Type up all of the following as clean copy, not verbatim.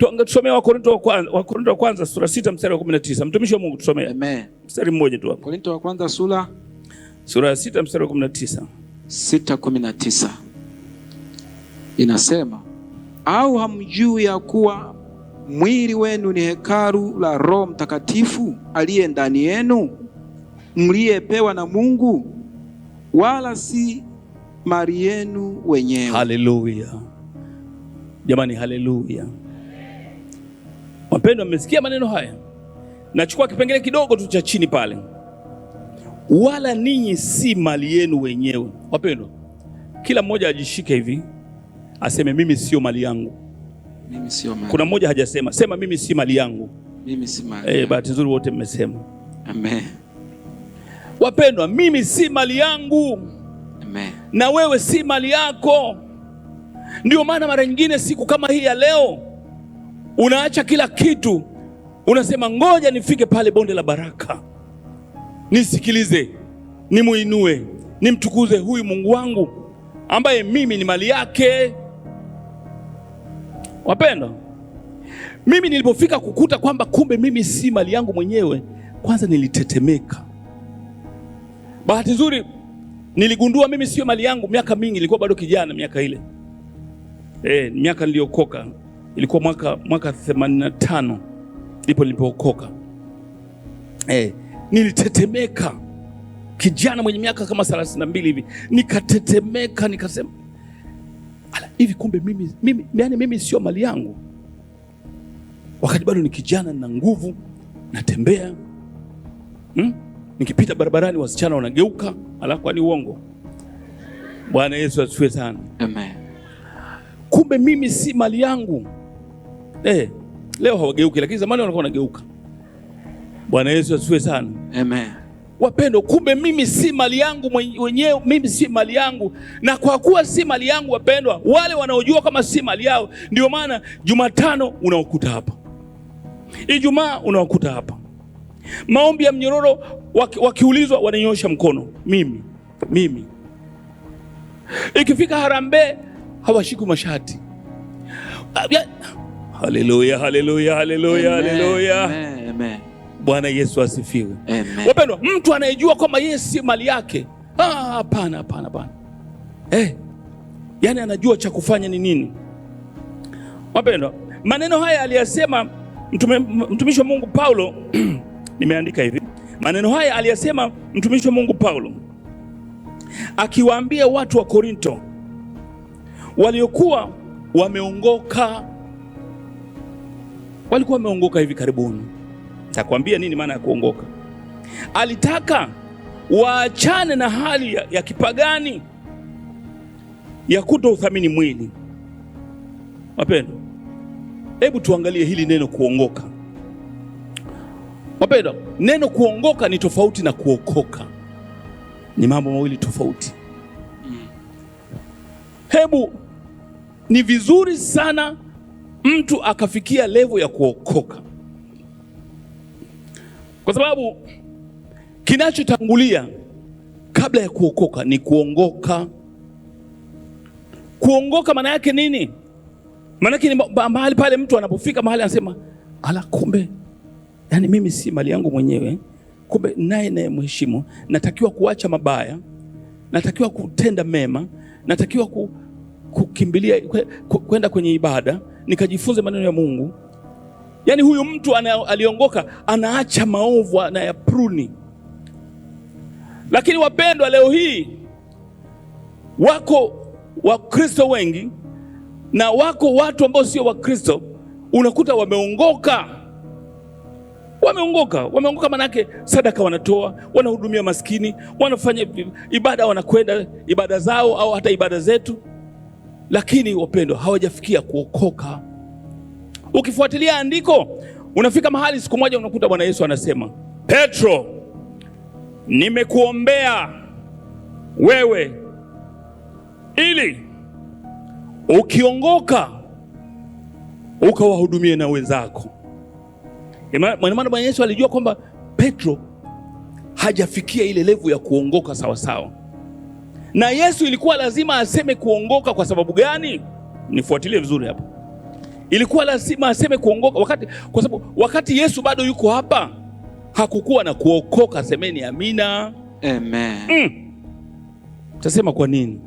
Tusomee Wakorintho wa kwanza sura 6 mstari wa 19. Mtumishi wa Mungu tusomee. Amen. Mstari mmoja tu hapo. Wakorintho wa kwanza sura ya 6 mstari wa 19. 6:19. Inasema, au hamjui ya kuwa mwili wenu ni hekalu la Roho Mtakatifu aliye ndani yenu, mliyepewa na Mungu, wala si mali yenu wenyewe? Haleluya. Jamani, haleluya. Wapendwa, mmesikia maneno haya? Nachukua kipengele kidogo tu cha chini pale. Wala ninyi si mali yenu wenyewe. Wapendwa, kila mmoja ajishike hivi, aseme mimi sio mali yangu. Mimi sio mali. Kuna mmoja hajasema, sema mimi si mali yangu. Mimi si mali. Bahati nzuri wote mmesema. Amen. Wapendwa, mimi si mali yangu. Amen. Na wewe si mali yako. Ndio maana mara nyingine siku kama hii ya leo unaacha kila kitu, unasema ngoja nifike pale bonde la baraka, nisikilize, nimuinue, nimtukuze huyu Mungu wangu ambaye mimi ni mali yake. Wapendwa, mimi nilipofika kukuta kwamba kumbe mimi si mali yangu mwenyewe, kwanza nilitetemeka. Bahati nzuri niligundua mimi sio mali yangu miaka mingi, nilikuwa bado kijana miaka ile. Miaka niliokoka ilikuwa mwaka 85 ndipo nilipookoka. Nilitetemeka, kijana mwenye miaka kama 32 hivi, nikatetemeka, nikasema hivi kumbe mimi sio mali yangu, wakati bado ni kijana na nguvu, natembea. Nikipita barabarani wasichana wanageuka, kwani uongo? Bwana Yesu asifiwe sana. Amen. Kumbe mimi si mali yangu. Leo hawageuki, lakini zamani walikuwa wanageuka. Bwana Yesu asifiwe sana. Amen. Wapendwa, kumbe mimi si mali yangu wenyewe, mimi si mali yangu. Na kwa kuwa si mali yangu, wapendwa, wale wanaojua kama si mali yao, ndio maana Jumatano unawakuta hapa, Ijumaa unawakuta hapa, maombi ya mnyororo wakiulizwa wananyosha mkono, mimi. Ikifika harambee hawashiki mashati. Haleluya, haleluya, haleluya, haleluya. Amen. Bwana Yesu asifiwe. Amen. Wapendwa, mtu anayejua kwamba yeye si mali yake, hapana. Yaani anajua cha kufanya ni nini. Wapendwa, maneno haya aliyasema mtumishi wa Mungu Paulo. Nimeandika hivi. Maneno haya aliyasema mtumishi wa Mungu Paulo akiwaambia watu wa Korinto waliokuwa wameongoka. Walikuwa wameongoka hivi karibuni. Takwambia nini maana ya kuongoka. Alitaka waachane na hali ya kipagani ya kutouthamini mwili. Wapendwa, hebu tuangalie hili neno kuongoka. Wapendwa, neno kuongoka ni tofauti na kuokoka. Ni mambo mawili tofauti. Hebu, ni vizuri sana mtu akafikia level ya kuokoka, kwa sababu kinachotangulia kabla ya kuokoka ni kuongoka. Kuongoka maana yake nini? Maana yake ni mahali pale mtu anapofika mahali anasema, kumbe yani mimi si mali yangu mwenyewe, kumbe naye mheshimu, natakiwa kuacha mabaya, natakiwa kutenda mema, natakiwa kukimbilia kwenda kwenye ibada, nikajifunze maneno ya Mungu. Yani huyu mtu aliongoka, anaacha maovu na ya pruni. Lakini wapendwa, leo hii wako Wakristo wengi na wako watu ambao sio Wakristo, unakuta wameongoka. Wameongoka manake sadaka wanatoa, wanahudumia maskini, wanafanya ibada, wanakwenda ibada zao au hata ibada zetu. Lakini wapendwa, hawajafikia kuokoka. Ukifuatilia andiko, unafika mahali siku moja unakuta Bwana Yesu anasema, Petro, nimekuombea wewe ili ukiongoka ukawahudumie na wenzako. Maana Bwana Yesu alijua kwamba Petro hajafikia ile level ya kuongoka sawa sawa. Na Yesu ilikuwa lazima aseme kuongoka kwa sababu gani? Nifuatilie vizuri hapa. ilikuwa lazima aseme kuongoka, kwa sababu wakati Yesu bado yuko hapa hakukuwa na kuokoka. Semeni amina. Amen. Tasema kwa nini?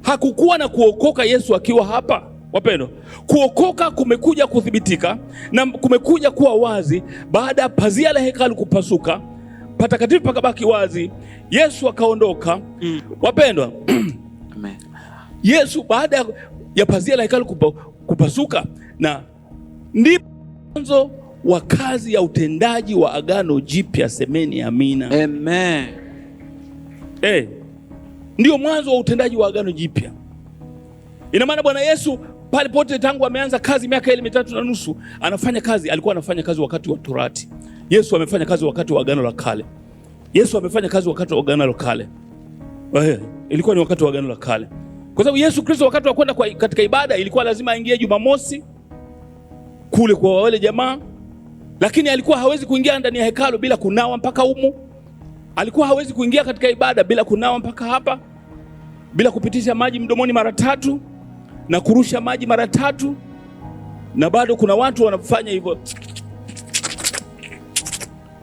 Hakukuwa na kuokoka Yesu akiwa hapa. Wapendwa, kuokoka kumekuja kuthibitika na kumekuja kuwa wazi baada ya pazia la hekalu kupasuka, patakatifu pakabaki wazi, Yesu akaondoka. Wapendwa, Amen. Yesu baada ya pazia la hekalu kupasuka, na ndipo mwanzo wa kazi ya utendaji wa agano jipya. Semeni amina. Amen. Ndio mwanzo wa utendaji wa agano jipya. Ina maana Bwana Yesu pale pote tangu ameanza kazi miaka ile 3.5 anafanya kazi, alikuwa anafanya kazi wakati wa Torati. Yesu amefanya kazi wakati wa agano la kale. Yesu amefanya kazi wakati wa agano la kale. Ilikuwa ni wakati wa agano la kale. Kwa sababu Yesu Kristo wakati wa kwenda katika ibada ilikuwa lazima aingie Jumamosi kule kwa wale jamaa, lakini alikuwa hawezi kuingia ndani ya hekalu bila kunawa mpaka humu. Alikuwa hawezi kuingia katika ibada bila kunawa mpaka hapa, bila kupitisha maji mdomoni mara 3 na kurusha maji mara 3. Na bado kuna watu wanafanya hivyo.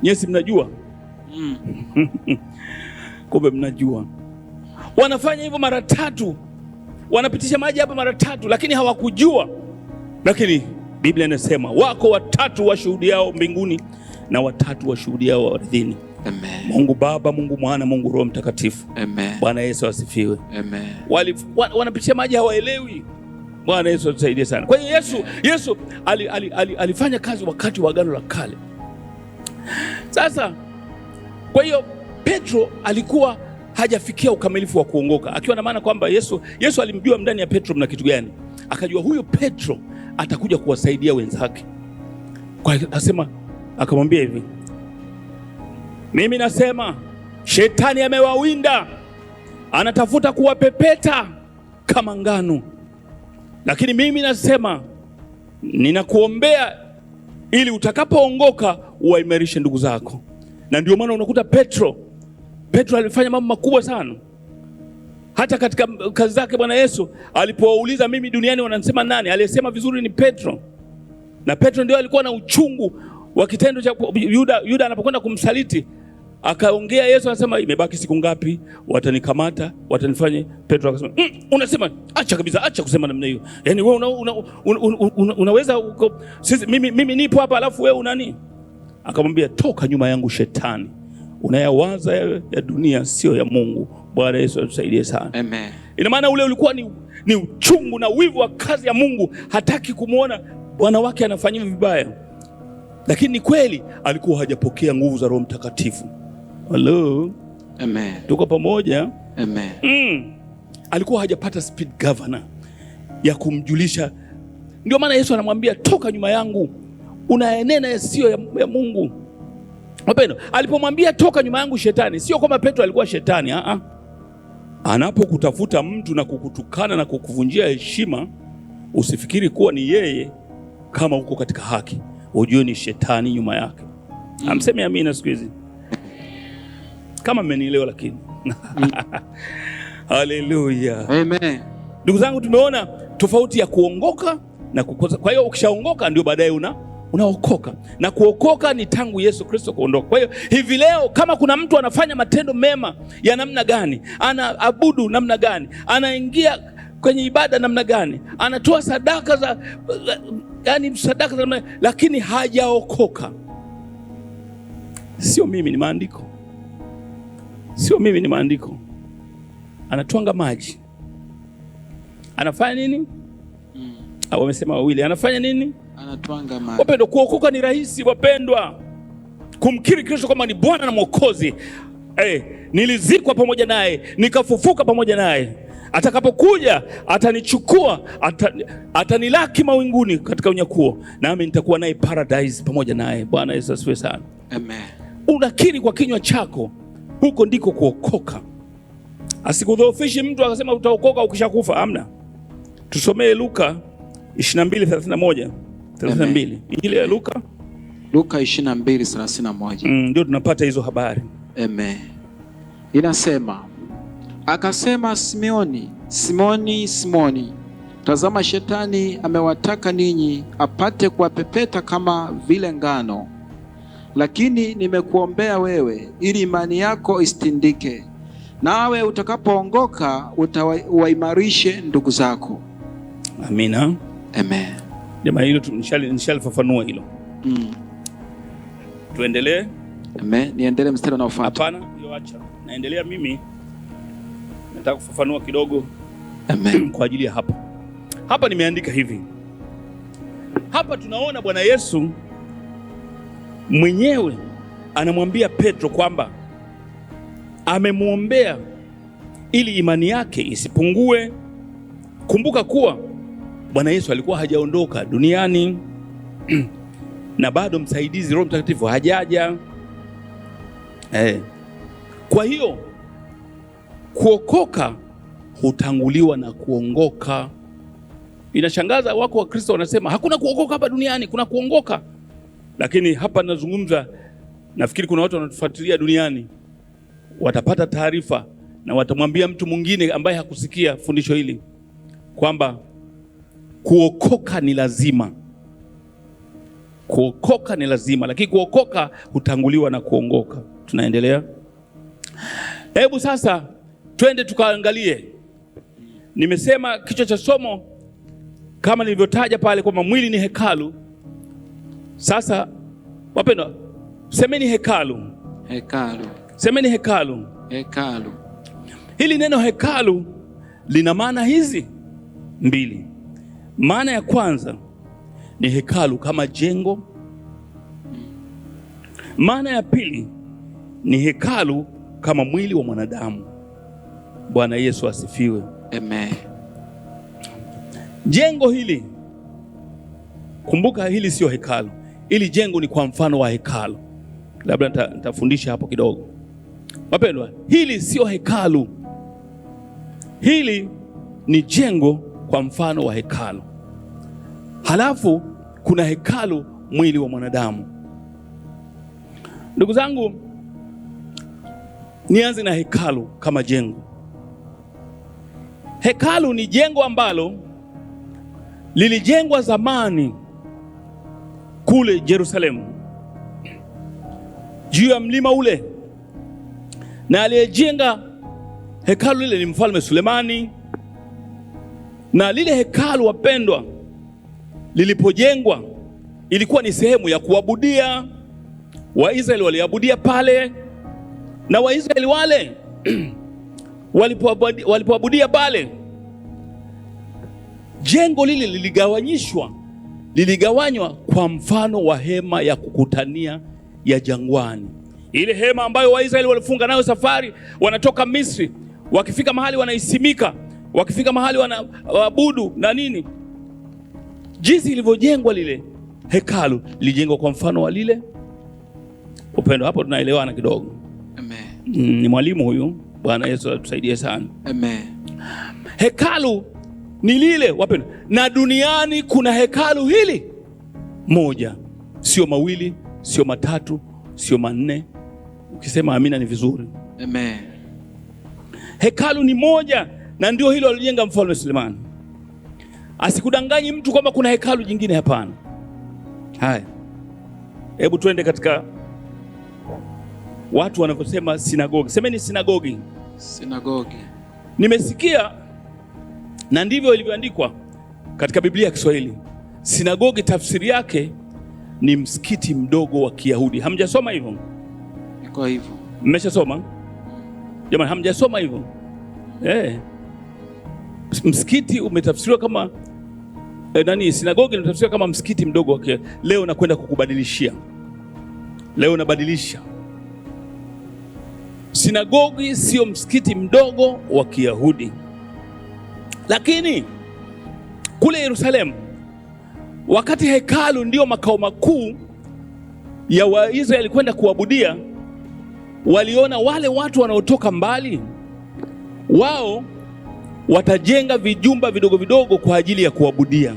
Nyesi mnajua? Kumbe mnajua. Wanafanya hivyo mara 3. Wanapitisha maji hapa mara 3, lakini hawakujua. Lakini Biblia inasema wako 3 washuhudiao mbinguni na 3 washuhudiao ardhini. Amen. Mungu Baba, Mungu Mwana, Mungu Roho Mtakatifu. Amen. Bwana Yesu asifiwe. Amen. Wanapitisha maji hawaelewi. Bwana Yesu atusaidie sana. Kwa hiyo Yesu alifanya kazi wakati wa agano la kale. Sasa kwa hiyo Petro alikuwa hajafikia ukamilifu wa kuongoka, akiwa na maana kwamba Yesu alimjua ndani ya Petro mna kitu gani. Akajua huyo Petro atakuja kuwasaidia wenzake. Kwa hiyo akamwambia hivi, mimi nasema shetani amewawinda, anatafuta kuwapepeta kama ngano, lakini mimi nasema ninakuombea ili utakapoongoka uwaimarishe ndugu zako. Na ndio maana unakuta Petro alifanya mambo makubwa sana. Hata katika kazi zake Bwana Yesu alipowauliza mimi duniani wanasema nani, aliyesema vizuri ni Petro. Na Petro ndio alikuwa na uchungu wa kitendo cha Yuda anapokwenda kumsaliti. Akaongea Yesu akasema imebaki siku ngapi watanikamata, watanifanya. Petro akasema unasema acha kabisa, acha kusema namna hiyo. Yaani wewe unaweza mimi nipo hapa alafu wewe unani? Akamwambia toka nyuma yangu Shetani, unayawaza ya dunia sio ya Mungu. Bwana Yesu atusaidie sana. Amen. Ina maana ule ulikuwa ni uchungu na wivu wa kazi ya Mungu, hataki kumuona bwana wake anafanywa vibaya. Lakini ni kweli alikuwa hajapokea nguvu za Roho Mtakatifu. Hello. Amen. Tuko pamoja? Amen. Alikuwa hajapata speed governor ya kumjulisha. Ndio maana Yesu anamwambia toka nyuma yangu, unaenena yasiyo ya Mungu. Wapendwa, alipomwambia toka nyuma yangu Shetani, sio kwamba Petro alikuwa shetani. Anapokutafuta mtu na kukutukana na kukuvunjia heshima, usifikiri kuwa ni yeye. Kama uko katika haki, ujue ni shetani nyuma yake. Amseme amina siku hizi, kama mmenielewa. Lakini haleluya. Amen. Ndugu zangu, tumeona tofauti ya kuongoka na kukosa. Kwa hiyo ukishaongoka ndio baadaye unaokoka, na kuokoka ni tangu Yesu Kristo kuondoka. Kwa hiyo hivi leo kama kuna mtu anafanya matendo mema ya namna gani, anaabudu namna gani, anaingia kwenye ibada namna gani, anatoa sadaka za namna, lakini hajaokoka, sio mimi, ni maandiko. Sio mimi, ni maandiko. Anatwanga maji, anafanya nini? Wamesema wawili, anafanya nini? Anatwanga maji. Wapendwa, kuokoka ni rahisi wapendwa. Kumkiri Kristo kama ni Bwana na Mwokozi. Nilizikwa pamoja naye, nikafufuka pamoja naye. Atakapokuja atanichukua, atanilaki mawinguni katika unyakuo, nami nitakuwa naye paradise pamoja naye. Bwana Yesu asifiwe sana. Amen. Unakiri kwa kinywa chako, huko ndiko kuokoka. Asikudhoofishi mtu akasema utaokoka ukishakufa. Amna. Tusomee Luka 22:31-32. Injili ya Luka 22:31. Ndio tunapata hizo habari. Amen. Inasema, akasema Simeoni, Simoni, Simoni, Tazama, shetani amewataka ninyi apate kuwapepeta kama vile ngano, lakini nimekuombea wewe ili imani yako isitindike, nawe utakapoongoka utawaimarishe ndugu zako. Amina. Amen. Jamaa, hilo nishalifafanua hilo. Tuendelee. Amen. Niendelee mstari unaofuata? Hapana, hiyo acha. Naendelea mimi. Nataka kufafanua kidogo. Amen. Kwa ajili ya hapa nimeandika hivi. Hapa tunaona Bwana Yesu mwenyewe anamwambia Petro kwamba amemwombea ili imani yake isipungue. Kumbuka kuwa Bwana Yesu alikuwa hajaondoka duniani na bado msaidizi Roho Mtakatifu hajaja. Kwa hiyo kuokoka hutanguliwa na kuongoka. Inashangaza, wako wa Kristo wanasema hakuna kuokoka hapa duniani, kuna kuongoka. Lakini hapa nazungumza, nafikiri kuna watu wanatufuatilia duniani watapata taarifa na watamwambia mtu mwingine ambaye hakusikia fundisho hili kwamba kuokoka ni lazima. Kuokoka ni lazima, lakini kuokoka hutanguliwa na kuongoka. Tunaendelea. Hebu sasa twende tukaangalie. Nimesema kichwa cha somo kama nilivyotaja pale kwamba mwili ni hekalu. Sasa wapendwa, semeni hekalu. Hekalu. Semeni hekalu. Hekalu. Hili neno hekalu lina maana hizi mbili. Maana ya kwanza ni hekalu kama jengo. Maana ya pili ni hekalu kama mwili wa mwanadamu. Bwana Yesu asifiwe. Amen. Jengo hili, kumbuka hili sio hekalu. Hili jengo ni kwa mfano wa hekalu. Labda nitafundisha hapo kidogo. Wapendwa, hili sio hekalu. Hili ni jengo kwa mfano wa hekalu. Halafu kuna hekalu, mwili wa mwanadamu. Ndugu zangu, nianze na hekalu kama jengo. Hekalu ni jengo ambalo lilijengwa zamani kule Yerusalemu, juu ya mlima ule, na aliyejenga hekalu lile ni Mfalme Sulemani. Na lile hekalu, wapendwa, lilipojengwa ilikuwa ni sehemu ya kuabudia. Waisraeli waliabudia pale, na Waisraeli wale walipoabudia pale, jengo lile liligawanywa kwa mfano wa hema ya kukutania ya jangwani. Ile hema ambayo Waisraeli walifunga nayo safari, wanatoka Misri, wakifika mahali wanaisimika, wakifika mahali wanaabudu na nini. Jinsi ilivyojengwa lile hekalu, lilijengwa kwa mfano wa lile. Upendo, hapo tunaelewana kidogo. Amen. Ni mwalimu huyu. Bwana Yesu atusaidie sana. Amen. Hekalu ni lile, wapendwa, na duniani kuna hekalu hili moja, sio mawili, sio matatu, sio manne. Ukisema amina ni vizuri. Amen. Hekalu ni moja, na ndio hilo alijenga Mfalme Sulemani. Asikudanganyi mtu kwamba kuna hekalu jingine, hapana. Haya, hebu tuende katika watu wanavyosema sinagogi. Semeni sinagogi. Sinagogi. Nimesikia, na ndivyo ilivyoandikwa katika Biblia ya Kiswahili. Sinagogi tafsiri yake ni msikiti mdogo wa Kiyahudi. Hamjasoma hivyo? Iko hivyo. Mmeshasoma? Jamani, hamjasoma hivyo? Msikiti umetafsiriwa kama sinagogi inatafsiriwa kama msikiti mdogo wa Kiyahudi. Leo nakwenda kukubadilishia. Leo nabadilisha. Sinagogi sio msikiti mdogo wa Kiyahudi. Lakini kule Yerusalemu, wakati hekalu ndio makao makuu ya Waisraeli kwenda kuabudia, waliona wale watu wanaotoka mbali, wao watajenga vijumba vidogo vidogo kwa ajili ya kuabudia.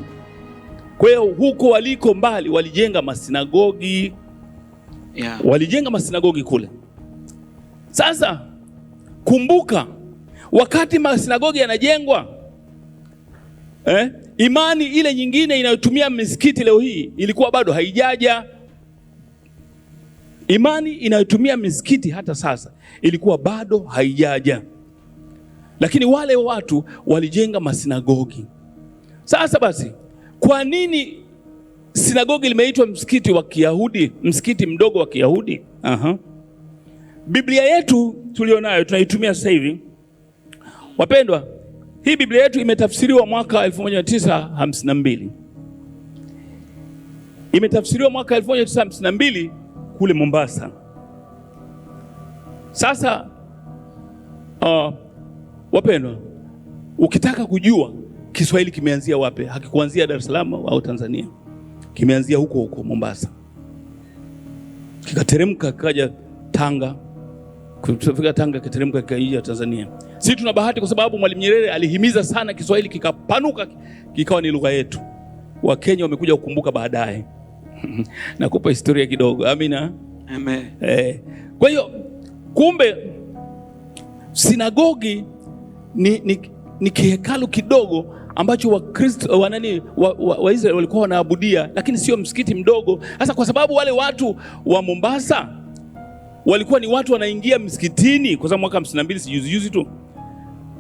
Kwa hiyo huko waliko mbali walijenga masinagogi. Walijenga masinagogi kule. Sasa kumbuka, wakati masinagogi yanajengwa, Imani ile nyingine inayotumia misikiti leo hii ilikuwa bado haijaja. Imani inayotumia misikiti hata sasa ilikuwa bado haijaja, lakini wale watu walijenga masinagogi. Sasa basi, kwa nini sinagogi limeitwa msikiti wa Kiyahudi, msikiti mdogo wa Kiyahudi? Biblia yetu tulionayo tunaitumia sasa hivi, wapendwa, hii Biblia yetu imetafsiriwa mwaka 1952. Imetafsiriwa mwaka 1952 kule Mombasa. Sasa wapendwa, ukitaka kujua Kiswahili kimeanzia wapi, hakikuanzia Dar es Salaam au Tanzania, kimeanzia huko huko Mombasa, kikateremka kaja Tanga, kufika Tanga kiteremka kaja Tanzania. Sisi tuna bahati kwa sababu Mwalimu Nyerere alihimiza sana Kiswahili kikapanuka kikawa ni lugha yetu. Wakenya wamekuja kukumbuka baadaye. Nakupa historia kidogo. Amina. Amen. Kwa hiyo kumbe sinagogi ni kihekalu kidogo ambacho Wakristo Waisraeli walikuwa wanaabudia, lakini sio msikiti mdogo. Sasa kwa sababu wale watu wa Mombasa walikuwa ni watu wanaingia msikitini, kwa sababu mwaka 52 si juzi tu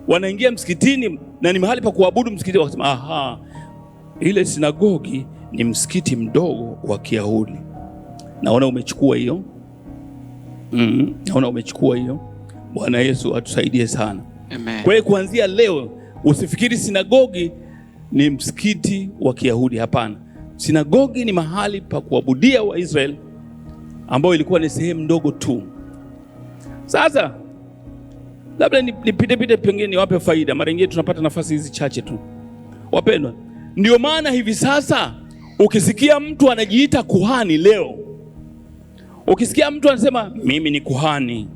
wanaingia msikitini na ni mahali pa kuabudu msikiti, wakasema ile sinagogi ni msikiti mdogo wa Kiyahudi. Naona umechukua hiyo. Naona umechukua hiyo. Bwana Yesu atusaidie sana. Amen. Kwa hiyo kuanzia leo usifikiri sinagogi ni msikiti wa Kiyahudi, hapana. Sinagogi ni mahali pa kuabudia wa Israeli ambao ilikuwa ni sehemu ndogo tu. Sasa labda nipite pengine niwape faida, mara nyingine tunapata nafasi hizi chache tu. Wapendwa, ndio maana hivi sasa ukisikia mtu anajiita kuhani leo, ukisikia mtu anasema mimi ni kuhani,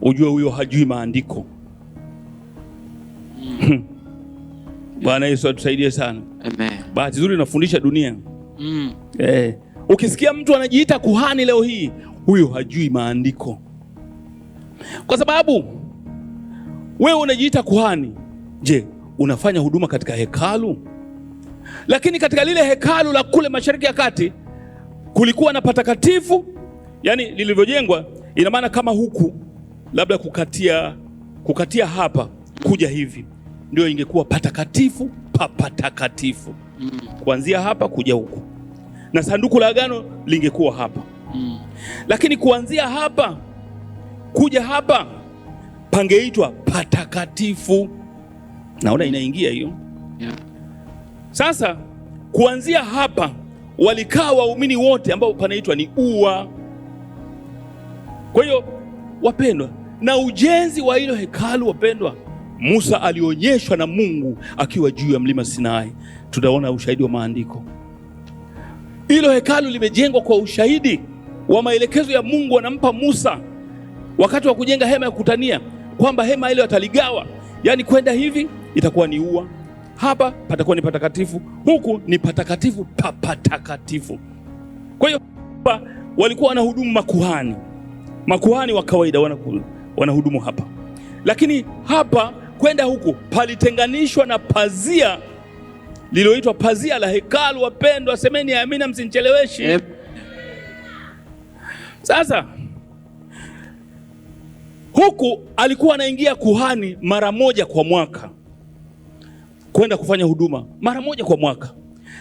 ujue huyo hajui maandiko. Bwana Yesu atusaidie sana. Amen. Bahati nzuri nafundisha dunia. Ukisikia mtu anajiita kuhani leo hii, huyo hajui maandiko. Kwa sababu wewe unajiita kuhani, je, unafanya huduma katika hekalu? Lakini katika lile hekalu la kule Mashariki ya Kati kulikuwa na patakatifu, yani lilivyojengwa, ina maana kama huku labda kukatia hapa kuja hivi, ndio ingekuwa patakatifu pa patakatifu. Kuanzia hapa kuja huku, na sanduku la agano lingekuwa hapa. Lakini kuanzia hapa kuja hapa pangeitwa patakatifu. Naona inaingia hiyo. Sasa kuanzia hapa walikaa waumini wote ambao panaitwa ni ua. Kwa hiyo wapendwa, na ujenzi wa hilo hekalu, wapendwa, Musa alionyeshwa na Mungu akiwa juu ya mlima Sinai. Tunaona ushahidi wa maandiko. Hilo hekalu limejengwa kwa ushahidi wa maelekezo ya Mungu anampa Musa wakati wa kujenga hema ya kukutania, kwamba hema ile wataligawa, yani kwenda hivi itakuwa ni ua, hapa patakuwa ni patakatifu, huku ni patakatifu pa patakatifu. Kwa hiyo walikuwa wanahudumu makuhani wa kawaida wanahudumu hapa, lakini hapa kwenda huku palitenganishwa na pazia lililoitwa pazia la hekalu. Wapendwa, semeni amina, msinicheleweshe. Sasa huku alikuwa anaingia kuhani mara moja kwa mwaka kwenda kufanya huduma mara moja kwa mwaka,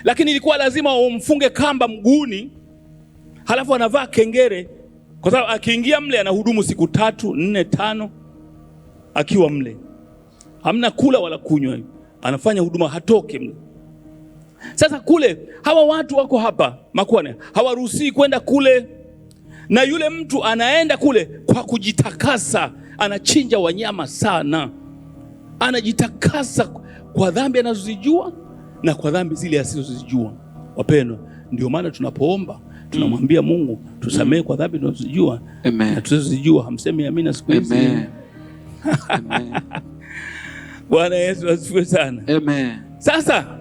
lakini ilikuwa lazima umfunge kamba mguuni, halafu anavaa kengere, kwa sababu akiingia mle anahudumu siku 3, 4, 5 akiwa mle, hamna kula wala kunywa, anafanya huduma, hatoke mle. Sasa kule hawa watu wako hapa, makuhani hawaruhusi kwenda kule, na yule mtu anaenda kule kwa kujitakasa, anachinja wanyama sana, anajitakasa kwa dhambi anazozijua na kwa dhambi zile asizozijua. Wapendwa, ndio maana tunapoomba tunamwambia Mungu tusamehe kwa dhambi tunazojua na tusizojua. Hamsemi amina siku hizi? Amen. Bwana Yesu asifiwe sana. Amen. Sasa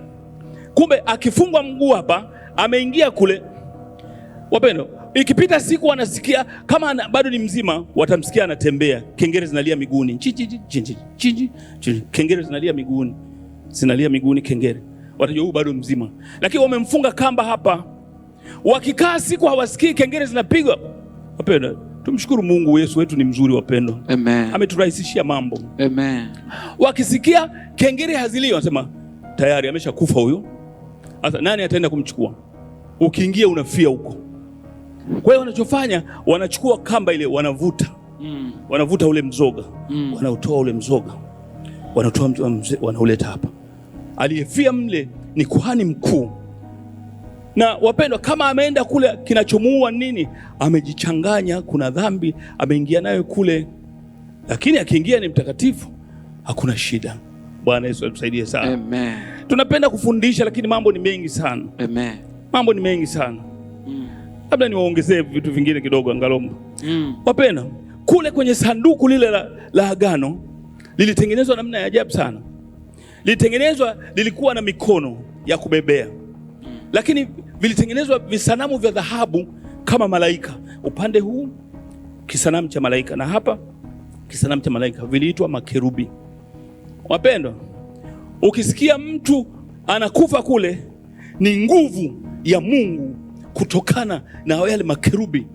kumbe akifungwa mguu hapa, ameingia kule. Wapendwa, ikipita siku wanasikia kama bado ni mzima, watamsikia anatembea, kengele zinalia miguuni, kengele zinalia miguuni, kengele. watajua huyu bado mzima. Lakini wamemfunga kamba hapa, wakikaa siku hawasikii kengele zinapigwa. Wapendwa, tumshukuru Mungu, Yesu wetu ni mzuri wapendwa. Amen. Ameturahisishia mambo. Amen. Wakisikia kengele hazilio wanasema tayari ameshakufa huyo. Sasa nani ataenda kumchukua? Ukiingia unafia huko. Kwa hiyo wanachofanya, wanachukua kamba ile, wanavuta. Wanavuta ule mzoga. Wanautoa ule mzoga. Wanatoa wanauleta hapa. Aliyefia mle ni kuhani mkuu. Na wapendwa, kama ameenda kule, kinachomuua nini? Amejichanganya, kuna dhambi ameingia nayo kule. Lakini akiingia ni mtakatifu, hakuna shida. Bwana Yesu atusaidie sana. Amen. Tunapenda kufundisha lakini mambo ni mengi sana. Amen. Mambo ni mengi sana. Labda niwaongezee vitu vingine kidogo angalomba. Wapendwa, kule kwenye sanduku lile la agano lilitengenezwa namna ya ajabu sana. Lilitengenezwa, lilikuwa na mikono ya kubebea. Lakini vilitengenezwa visanamu vya dhahabu kama malaika. Upande huu kisanamu cha malaika na hapa kisanamu cha malaika, viliitwa makerubi. Wapendwa, ukisikia mtu anakufa kule, ni nguvu ya Mungu kutokana na yale makerubi.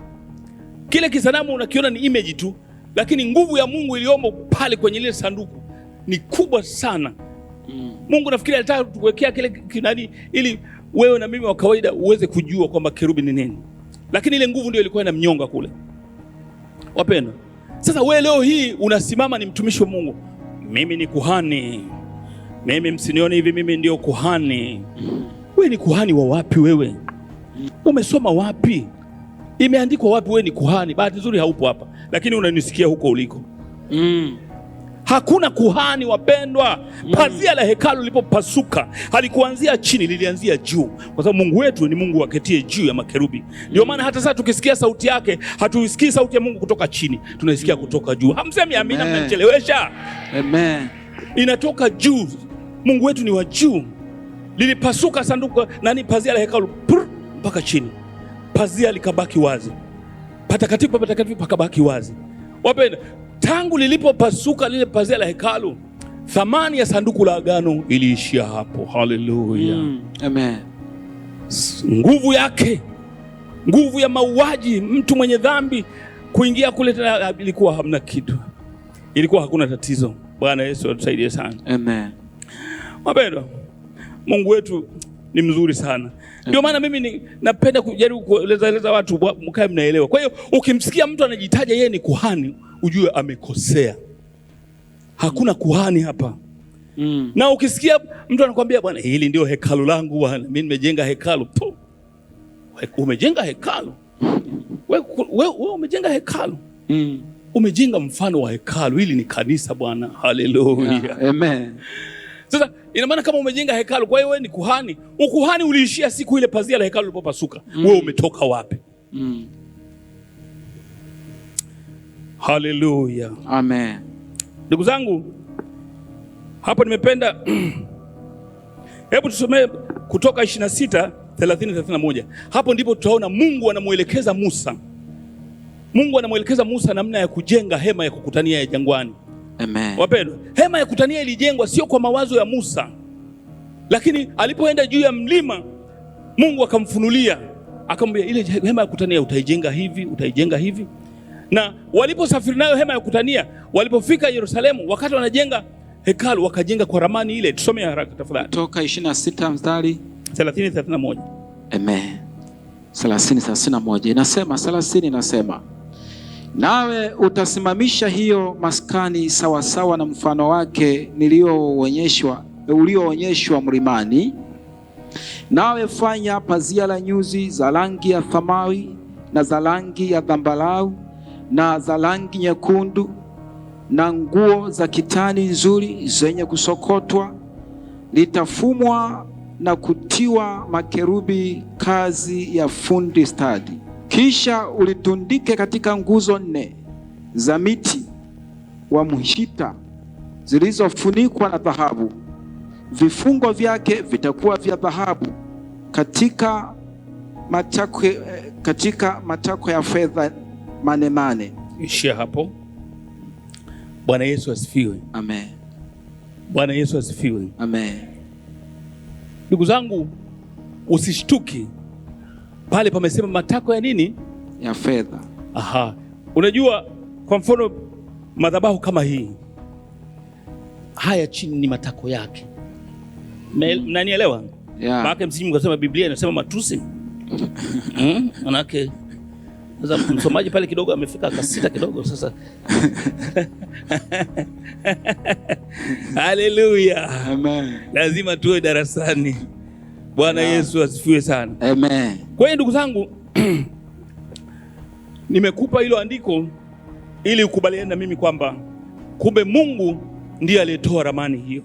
Kile kisanamu unakiona ni image tu, lakini nguvu ya Mungu iliyomo pale kwenye ile sanduku ni kubwa sana. Mungu nafikiri alitaka tuwekea kile kinani ili wewe na mimi wa kawaida uweze kujua kwamba kerubi ni nini. Lakini ile nguvu ndio ilikuwa inamnyonga kule. Wapendwa, sasa wewe leo hii unasimama ni mtumishi wa Mungu. Mimi ni kuhani. Mimi msinione hivi, mimi ndio kuhani. Wewe ni kuhani wa wapi wewe? Umesoma wapi? Imeandikwa wapi wewe ni kuhani? Bahati nzuri haupo hapa, lakini unanisikia huko uliko. Hakuna kuhani wapendwa. Pazia la hekalu lilipopasuka halikuanzia chini, lilianzia juu, kwa sababu Mungu wetu ni Mungu aketie juu ya makerubi. Ndio maana hata sasa tukisikia sauti yake, hatuisikii sauti ya Mungu kutoka chini, tunaisikia kutoka juu. Hamsemi amina, mnanichelewesha. Amen. Inatoka juu. Mungu wetu ni wa juu. Lilipasuka sanduku pazia la hekalu mpaka chini. Pazia likabaki wazi. Patakatifu pakabaki wazi. Wapendwa, tangu lilipopasuka lile pazia la hekalu, thamani ya sanduku la agano iliishia hapo. Haleluya. Amen. Nguvu yake, nguvu ya mauaji, mtu mwenye dhambi kuingia kule tena, ilikuwa hamna kitu. Ilikuwa hakuna tatizo. Bwana Yesu atusaidie sana. Amen. Wapendwa, Mungu wetu ni mzuri sana. Ndio maana mimi napenda kujaribu kueleza watu mkae mnaelewa. Kwa hiyo ukimsikia mtu anajitaja yeye ni kuhani, ujue amekosea. Hakuna kuhani hapa. Na ukisikia mtu anakuambia bwana, hili ndio hekalu langu bwana, mimi nimejenga hekalu. Umejenga hekalu? Wewe umejenga hekalu? Umejenga mfano wa hekalu. Hili ni kanisa bwana. Haleluya. Amen. Sasa ina maana kama umejenga hekalu, kwa hiyo wewe ni kuhani. Ukuhani uliishia siku ile pazia la hekalu lilipopasuka. Wewe umetoka wapi? Haleluya. Amen. Ndugu zangu, hapo nimependa hebu tusomee Kutoka 26:30-31. Hapo ndipo tutaona Mungu anamuelekeza Musa. Mungu anamuelekeza Musa namna ya kujenga hema ya kukutania ya jangwani. Amen. Wapendwa, hema ya kukutania ilijengwa sio kwa mawazo ya Musa. Lakini alipoenda juu ya mlima, Mungu akamfunulia, akamwambia ile hema ya kukutania utaijenga hivi, utaijenga hivi. Na waliposafiri nayo hema ya kukutania, walipofika Yerusalemu, wakati wanajenga hekalu, wakajenga kwa ramani ile. Tusome haraka tafadhali. Kutoka 26 mstari 30-31. Amen. 30-31 inasema, nawe utasimamisha hiyo maskani sawasawa na mfano wake ulioonyeshwa mlimani. Nawe fanya pazia la nyuzi za rangi ya samawi na za rangi ya zambarau na za rangi nyekundu na nguo za kitani nzuri zenye kusokotwa. Litafumwa na kutiwa makerubi, kazi ya fundi stadi. Kisha ulitundike katika nguzo 4 za miti wa mshita zilizofunikwa na dhahabu. Vifungo vyake vitakuwa vya dhahabu katika matako ya fedha manemane. Ishia hapo. Bwana Yesu asifiwe. Amen. Bwana Yesu asifiwe. Amen. Ndugu zangu, usishtuki pale pamesema matakwa ya nini? Ya fedha. Aha. Unajua, kwa mfano madhabahu kama hii, haya chini ni matako yake. Mnanielewa? Yeah. Maana msimu kasema Biblia inasema matusi. Manake sasa msomaji pale kidogo amefika akasita kidogo sasa. Haleluya. Amen. Lazima tuwe darasani. Bwana Yesu asifiwe sana. Amen. Kwa hiyo ndugu zangu, nimekupa hilo andiko ili ukubaliane na mimi kwamba kumbe Mungu ndiye aliyetoa ramani hiyo.